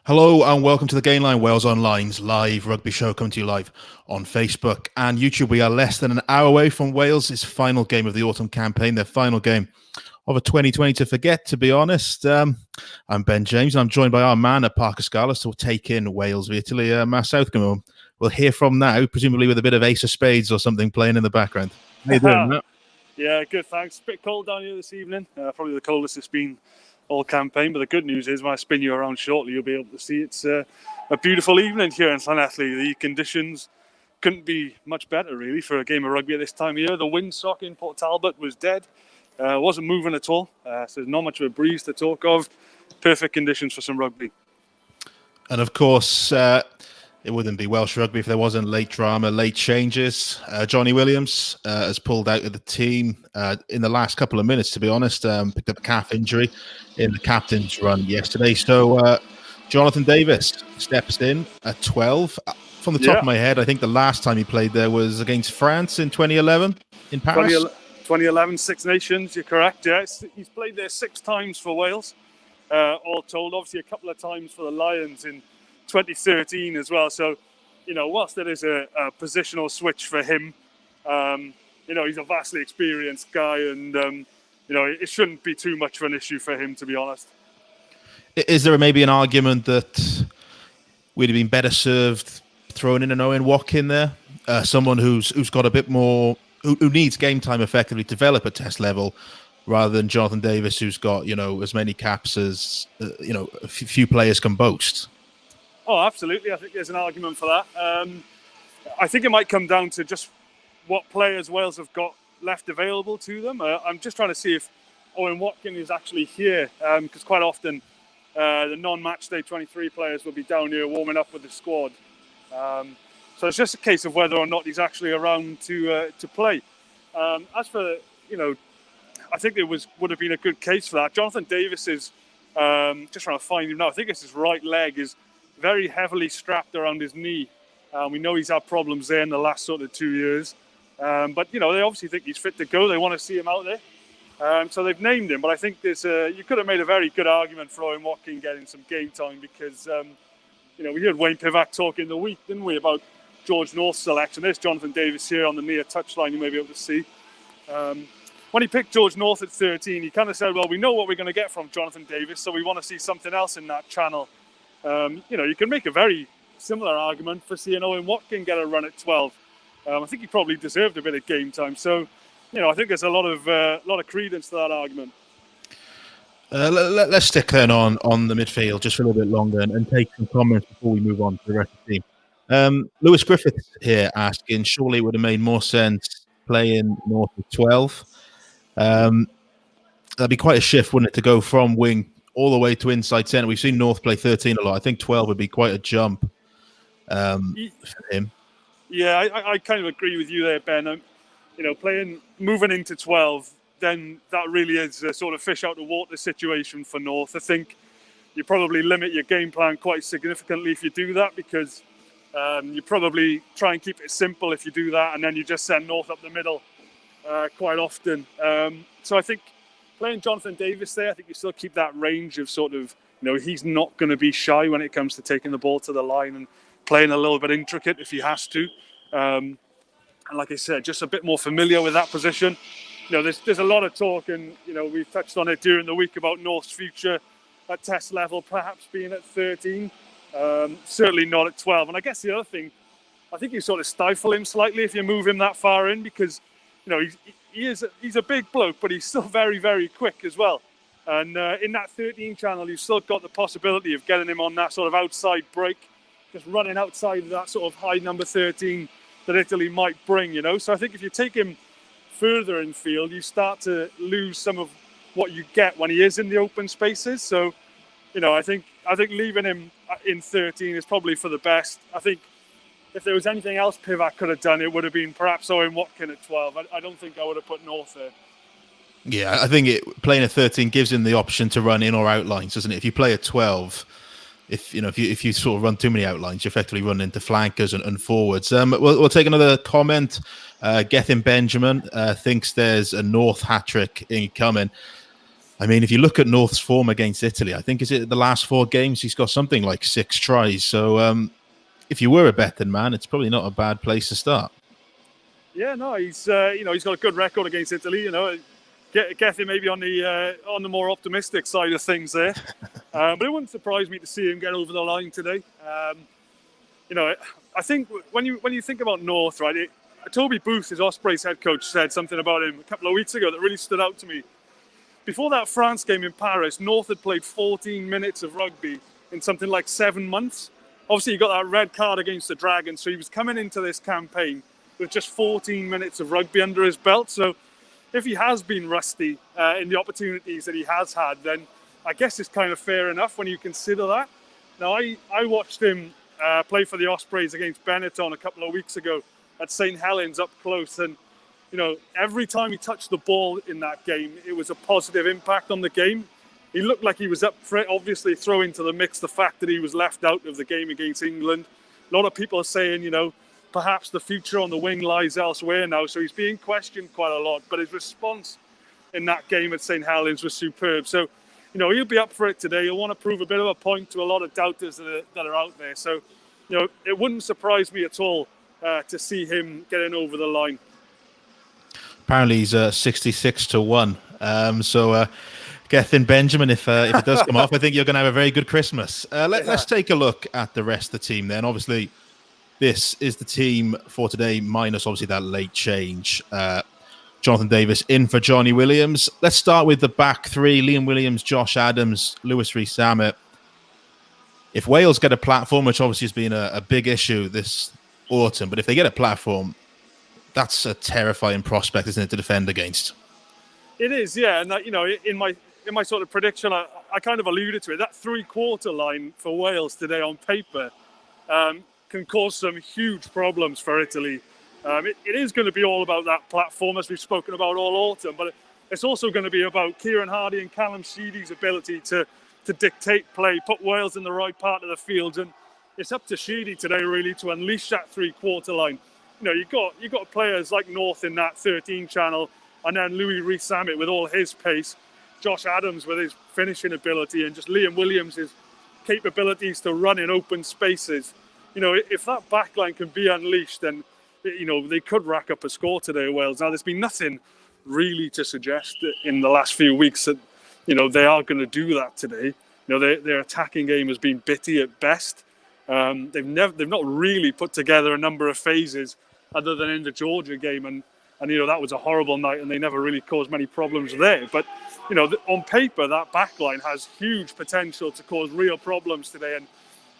Hello and welcome to the Gainline Wales Online's live rugby show, coming to you live on Facebook and YouTube. We are less than an hour away from Wales' final game of the autumn campaign, their final game of a 2020 to forget, to be honest. I'm Ben James and I'm joined by our man at Parker Scarlett to take in Wales v Italy, Matt Southcombe. We'll hear from now, presumably with a bit of Ace of Spades or something playing in the background. How you doing, Matt? Yeah, good, thanks. Bit cold down here this evening. Probably the coldest it's been all campaign, but the good news is when I spin you around shortly, you'll be able to see it's a beautiful evening here in Llanelli. The conditions couldn't be much better, really, for a game of rugby at this time of year. The windsock in Port Talbot was dead. Wasn't moving at all, so there's not much of a breeze to talk of. Perfect conditions for some rugby. And of course, it wouldn't be Welsh rugby if there wasn't late drama, late changes. Johnny Williams has pulled out of the team in the last couple of minutes, to be honest. Picked up a calf injury in the captain's run yesterday. So Jonathan Davis steps in at 12. From the top of my head, I think the last time he played there was against France in 2011 in Paris. 2011 Six Nations, you're correct. Yeah, he's played there 6 times for Wales, all told. Obviously, a couple of times for the Lions in 2013 as well. So, whilst there is a positional switch for him, he's a vastly experienced guy, and it shouldn't be too much of an issue for him, to be honest. Is there maybe an argument that we'd have been better served throwing in an Owen Watkin there, someone who's got a bit more, who needs game time effectively to develop at test level, rather than Jonathan Davis, who's got as many caps as a few players can boast? Oh, absolutely. I think there's an argument for that. I think it might come down to just what players Wales have got left available to them. I'm just trying to see if Owen Watkin is actually here, because quite often the non-match day 23 players will be down here warming up with the squad. So it's just a case of whether or not he's actually around to play. As for, I think there would have been a good case for that. Jonathan Davis is, just trying to find him now, I think it's his right leg is very heavily strapped around his knee. We know he's had problems there in the last sort of 2 years. But, they obviously think he's fit to go. They want to see him out there. So they've named him. But I think you could have made a very good argument for Owen Watkin getting some game time because, we heard Wayne Pivac talk in the week, didn't we, about George North's selection. There's Jonathan Davis here on the near touchline, you may be able to see. When he picked George North at 13, he kind of said, well, we know what we're going to get from Jonathan Davis, so we want to see something else in that channel. You can make a very similar argument for seeing Owen Watkin get a run at 12. I think he probably deserved a bit of game time. So, I think there's a lot of credence to that argument. Let's stick then on the midfield just for a little bit longer and take some comments before we move on to the rest of the team. Lewis Griffiths here asking, surely it would have made more sense playing North at 12. That'd be quite a shift, wouldn't it, to go from wing all the way to inside centre. We've seen North play 13 a lot. I think 12 would be quite a jump for him. Yeah, I kind of agree with you there, Ben. Moving into 12, then that really is a sort of fish out of water situation for North. I think you probably limit your game plan quite significantly if you do that, because you probably try and keep it simple if you do that, and then you just send North up the middle quite often. So I think playing Jonathan Davis there, I think you still keep that range of sort of, he's not going to be shy when it comes to taking the ball to the line and playing a little bit intricate if he has to. And like I said, just a bit more familiar with that position. There's a lot of talk, and, we've touched on it during the week about North's future at test level, perhaps being at 13, certainly not at 12. And I guess the other thing, I think you sort of stifle him slightly if you move him that far in, because, he's a big bloke, but he's still very, very quick as well. And in that 13 channel, you've still got the possibility of getting him on that sort of outside break, just running outside of that sort of high number 13 that Italy might bring, So I think if you take him further in field, you start to lose some of what you get when he is in the open spaces. So, I think leaving him in 13 is probably for the best. I think if there was anything else Pivac could have done, it would have been perhaps Owen Watkin at 12. I don't think I would have put North there. Yeah, I think playing at 13 gives him the option to run in or out lines, doesn't it? If you play at 12, if you sort of run too many outlines, you effectively run into flankers and forwards. We'll take another comment. Gethin Benjamin thinks there's a North hat-trick incoming. I mean, if you look at North's form against Italy, I think is it the last 4 games he's got something like 6 tries. So if you were a betting man, it's probably not a bad place to start. Yeah, no, he's he's got a good record against Italy. Get him maybe on the more optimistic side of things there. But it wouldn't surprise me to see him get over the line today. I think when you think about North, right? Toby Booth, his Ospreys head coach, said something about him a couple of weeks ago that really stood out to me. Before that France game in Paris, North had played 14 minutes of rugby in something like 7 months. Obviously, he got that red card against the Dragons, so he was coming into this campaign with just 14 minutes of rugby under his belt. So if he has been rusty in the opportunities that he has had, then I guess it's kind of fair enough when you consider that. Now, I watched him play for the Ospreys against Benetton a couple of weeks ago at St. Helens up close, and every time he touched the ball in that game, it was a positive impact on the game. He looked like he was up for it. Obviously, throw into the mix the fact that he was left out of the game against England. A lot of people are saying, perhaps the future on the wing lies elsewhere now. So he's being questioned quite a lot. But his response in that game at St. Helens was superb. So, he'll be up for it today. He'll want to prove a bit of a point to a lot of doubters that are out there. So, it wouldn't surprise me at all to see him getting over the line. Apparently he's 66-1. So Gethin Benjamin, if it does come off, I think you're going to have a very good Christmas. Let's take a look at the rest of the team then. Obviously, this is the team for today, minus obviously that late change. Jonathan Davis in for Johnny Williams. Let's start with the back 3, Liam Williams, Josh Adams, Lewis Rees-Zammit. If Wales get a platform, which obviously has been a big issue this autumn, but if they get a platform, that's a terrifying prospect, isn't it, to defend against? It is, yeah. And in my sort of prediction, I kind of alluded to it. That 3-quarter line for Wales today on paper can cause some huge problems for Italy. It is going to be all about that platform, as we've spoken about all autumn, but it's also going to be about Kieran Hardy and Callum Sheedy's ability to dictate play, put Wales in the right part of the field, and it's up to Sheedy today really to unleash that 3-quarter line. You've got players like North in that 13 channel, and then Louis Rees-Zammit with all his pace, Josh Adams with his finishing ability, and just Liam Williams' capabilities to run in open spaces. If that backline can be unleashed, then they could rack up a score today, Wales. Now, there's been nothing really to suggest that in the last few weeks that they are going to do that today. Their attacking game has been bitty at best. They've not really put together a number of phases other than in the Georgia game, and that was a horrible night, and they never really caused many problems there. But on paper, that backline has huge potential to cause real problems today. And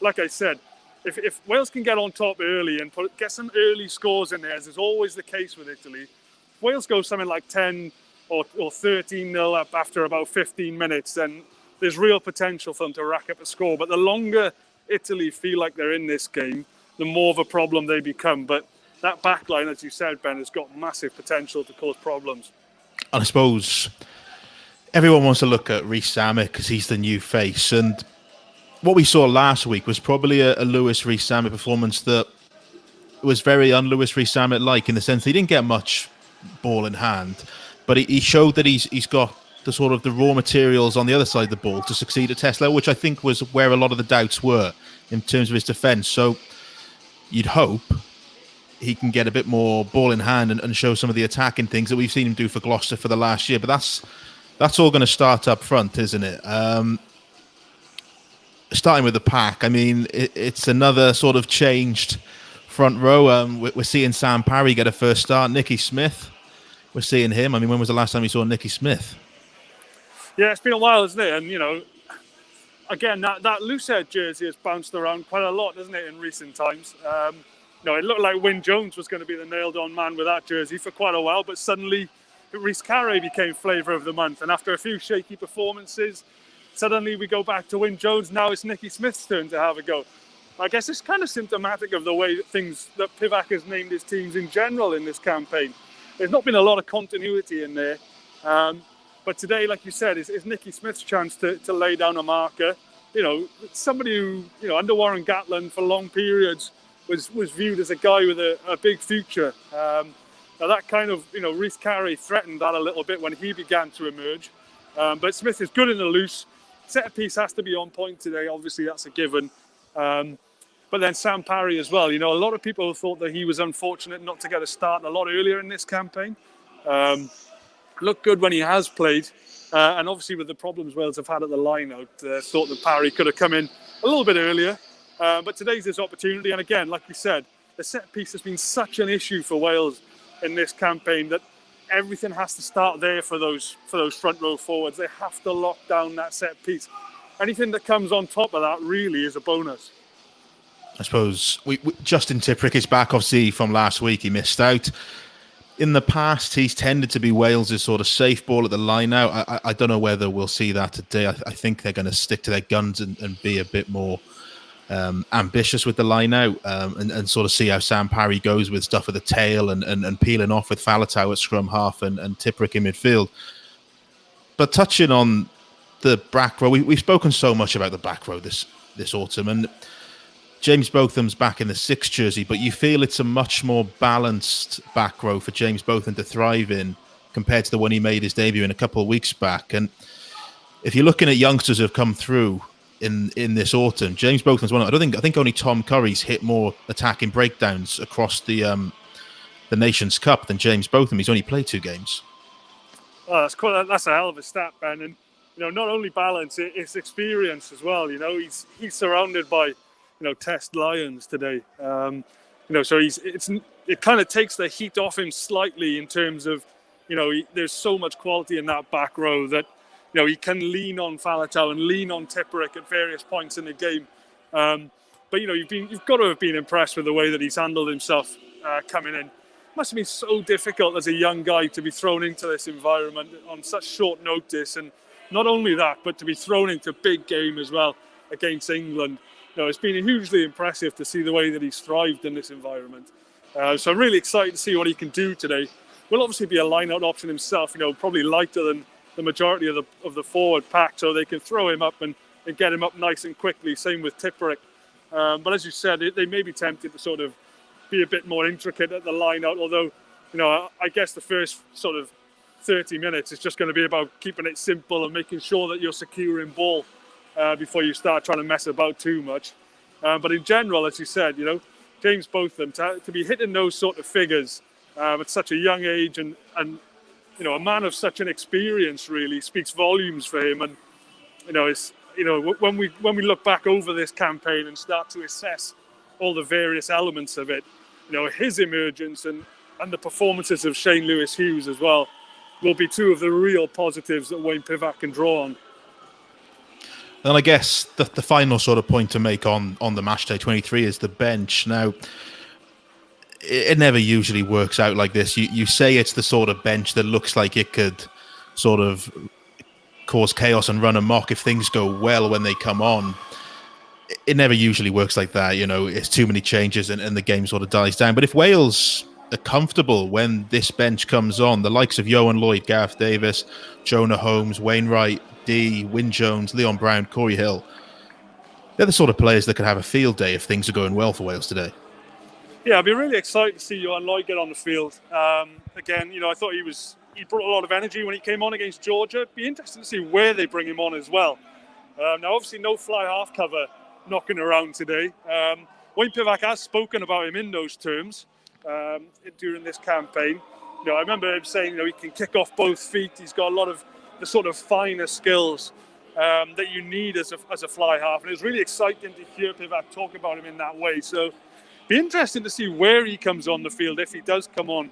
like I said, if Wales can get on top early and get some early scores in there, as is always the case with Italy, if Wales go something like 10 or 13-0 up after about 15 minutes, then there's real potential for them to rack up a score. But the longer Italy feel like they're in this game, the more of a problem they become. But that backline, as you said, Ben, has got massive potential to cause problems. And I suppose everyone wants to look at Rees-Zammit because he's the new face. And what we saw last week was probably a Lewis Rees-Zammit performance that was very un-Lewis Rees-Zammit-like, in the sense that he didn't get much ball in hand, but he showed that he's got the sort of the raw materials on the other side of the ball to succeed at test level, which I think was where a lot of the doubts were in terms of his defence. So you'd hope he can get a bit more ball in hand and show some of the attacking things that we've seen him do for Gloucester for the last year. But that's all going to start up front, isn't it? Starting with the pack, I mean, it's another sort of changed front row. We're seeing Sam Parry get a first start. Nicky Smith, we're seeing him. I mean, when was the last time we saw Nicky Smith? Yeah, it's been a while, isn't it? And, again, that loosehead jersey has bounced around quite a lot, doesn't it, in recent times? It looked like Wyn Jones was going to be the nailed-on man with that jersey for quite a while, but suddenly Rhys Carey became flavour of the month. And after a few shaky performances, suddenly we go back to Wyn Jones. Now it's Nicky Smith's turn to have a go. I guess it's kind of symptomatic of the way that Pivac has named his teams in general in this campaign. There's not been a lot of continuity in there. But today, like you said, is Nicky Smith's chance to lay down a marker. Somebody who, under Warren Gatland for long periods was viewed as a guy with a big future. Now that kind of, Rhys Carey threatened that a little bit when he began to emerge. But Smith is good in the loose. Set piece has to be on point today. Obviously, that's a given. But then Sam Parry as well. A lot of people thought that he was unfortunate not to get a start a lot earlier in this campaign. Looked good when he has played. And obviously with the problems Wales have had at the line-out, thought that Parry could have come in a little bit earlier. But today's his opportunity. And again, like we said, the set piece has been such an issue for Wales in this campaign that everything has to start there for those front row forwards. They have to lock down that set piece. Anything that comes on top of that really is a bonus. I suppose Justin Tipuric is back, obviously, from last week. He missed out. In the past, he's tended to be Wales's sort of safe ball at the line out. I don't know whether we'll see that today. I think they're going to stick to their guns and be a bit more ambitious with the line out and sort of see how Sam Parry goes with stuff at the tail and peeling off with Faletau at scrum half and Tipuric in midfield. But touching on the back row, we've spoken so much about the back row this autumn, and James Botham's back in the 6 jersey, but you feel it's a much more balanced back row for James Botham to thrive in compared to the one he made his debut in a couple of weeks back. And if you're looking at youngsters who have come through in this autumn, James Botham's one. I think only Tom Curry's hit more attacking breakdowns across the Nations Cup than James Botham. He's only played 2 games. Oh, that's cool. That's a hell of a stat, Ben. And not only balance, it's experience as well. He's surrounded by Test Lions today. So it kind of takes the heat off him slightly in terms of there's so much quality in that back row that he can lean on Faletau and lean on Tipuric at various points in the game. But you've got to have been impressed with the way that he's handled himself coming in. Must have been so difficult as a young guy to be thrown into this environment on such short notice, and not only that, but to be thrown into a big game as well against England. It's been hugely impressive to see the way that he's thrived in this environment. So I'm really excited to see what he can do today. Will obviously be a line-out option himself, probably lighter than the majority of the forward pack, so they can throw him up and get him up nice and quickly. Same with Tipuric. But as you said, they may be tempted to sort of be a bit more intricate at the line-out, although, I guess the first sort of 30 minutes is just going to be about keeping it simple and making sure that you're securing ball before you start trying to mess about too much. But in general, as you said, James Botham, to be hitting those sort of figures at such a young age and a man of such an experience really speaks volumes for him. And, it's, when we look back over this campaign and start to assess all the various elements of it, his emergence and the performances of Shane Lewis-Hughes as well will be 2 of the real positives that Wayne Pivac can draw on. And I guess the final sort of point to make on the Matchday 23 is the bench. Now, it never usually works out like this. You say it's the sort of bench that looks like it could sort of cause chaos and run amok if things go well when they come on. It never usually works like that. It's too many changes and the game sort of dies down. But if Wales are comfortable when this bench comes on, the likes of Ioan Lloyd, Gareth Davis, Jonah Holmes, Wainwright, Wyn Jones, Leon Brown, Corey Hill, they're the sort of players that could have a field day if things are going well for Wales today. Yeah, I'd be really excited to see Ioan Lloyd get on the field. Again, I thought he brought a lot of energy when he came on against Georgia. It'd be interesting to see where they bring him on as well. Now, obviously, no fly half cover knocking around today. Wayne Pivac has spoken about him in those terms during this campaign. I remember him saying, he can kick off both feet. He's got a lot of the sort of finer skills that you need as a fly half. And it was really exciting to hear Pivac talk about him in that way. So be interesting to see where he comes on the field, if he does come on.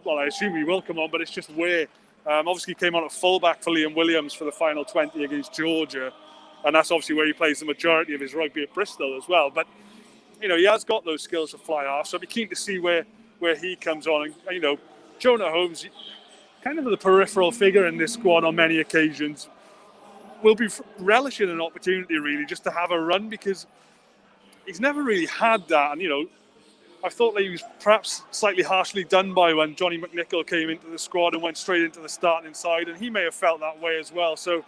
Well, I assume he will come on, but it's just where. Obviously came on at fullback for Liam Williams for the final 20 against Georgia. And that's obviously where he plays the majority of his rugby at Bristol as well. But, he has got those skills to fly half. So I'd be keen to see where he comes on. And, Jonah Holmes, kind of the peripheral figure in this squad on many occasions, will be relishing an opportunity really just to have a run, because he's never really had that. And I thought that he was perhaps slightly harshly done by when Johnny McNichol came into the squad and went straight into the starting side, and he may have felt that way as well. So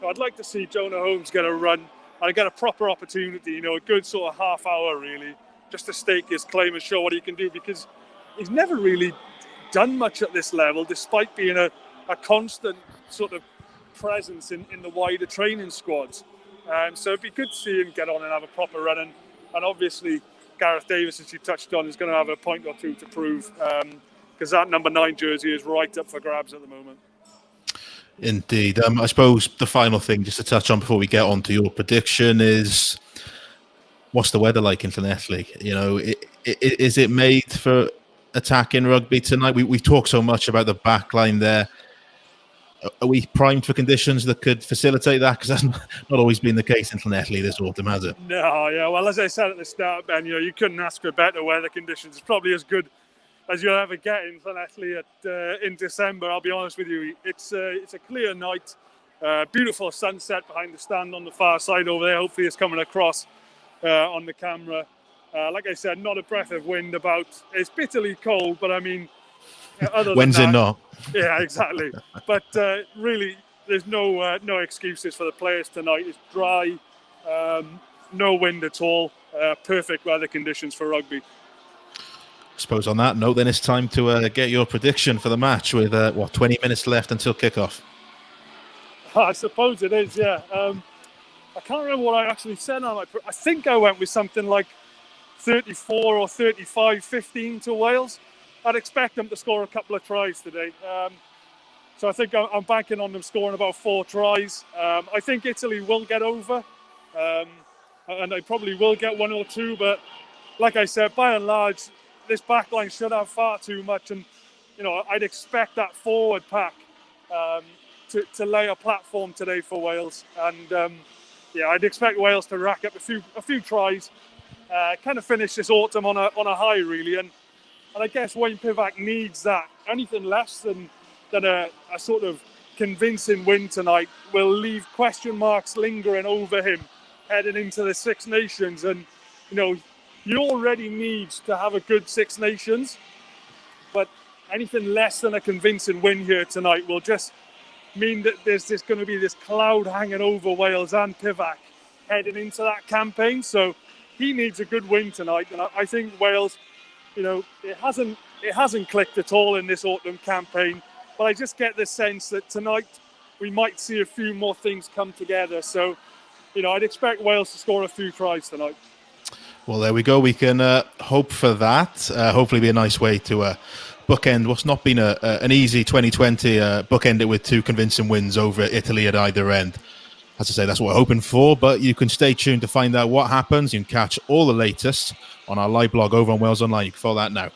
I'd like to see Jonah Holmes get a run and get a proper opportunity, a good sort of half hour really, just to stake his claim and show what he can do, because he's never really done much at this level, despite being a constant sort of presence in the wider training squads. So it'd be good to see him get on and have a proper run. And obviously, Gareth Davis, as you touched on, is going to have a point or two to prove, because that number 9 jersey is right up for grabs at the moment. Indeed. I suppose the final thing, just to touch on before we get on to your prediction, is what's the weather like in Llanelli? You know, is it made for attacking rugby tonight? We've talked so much about the back line there. Are we primed for conditions that could facilitate that? Because that's not always been the case in Llanelli this autumn, has it? No, yeah. Well, as I said at the start, Ben, you couldn't ask for better weather conditions. It's probably as good as you'll ever get in Llanelli in December. I'll be honest with you. It's a clear night. Beautiful sunset behind the stand on the far side over there. Hopefully it's coming across on the camera. Like I said, not a breath of wind about. It's bitterly cold, but I mean, other than when's that, it not? Yeah, exactly. But really, there's no excuses for the players tonight. It's dry, no wind at all. Perfect weather conditions for rugby. I suppose on that note, then it's time to get your prediction for the match with 20 minutes left until kickoff. I suppose it is, yeah. I can't remember what I actually said on it. I think I went with something like 34 or 35-15 to Wales. I'd expect them to score a couple of tries today. So I think I'm banking on them scoring about 4 tries. I think Italy will get over, and they probably will get 1 or 2. But like I said, by and large, this backline should have far too much. And, I'd expect that forward pack to lay a platform today for Wales. And, I'd expect Wales to rack up a few tries, kind of finish this autumn on a high, really. And I guess Wayne Pivac needs that. Anything less than a sort of convincing win tonight will leave question marks lingering over him heading into the Six Nations. And, you already need to have a good Six Nations, but anything less than a convincing win here tonight will just mean that there's going to be this cloud hanging over Wales and Pivac heading into that campaign. So he needs a good win tonight. And I think Wales, it hasn't clicked at all in this autumn campaign, but I just get the sense that tonight we might see a few more things come together. So, I'd expect Wales to score a few tries tonight. Well, there we go. We can hope for that. Hopefully be a nice way to bookend what's not been an easy 2020, bookend it with 2 convincing wins over Italy at either end. As I say, that's what we're hoping for, but you can stay tuned to find out what happens. You can catch all the latest on our live blog over on Wales Online. You can follow that now.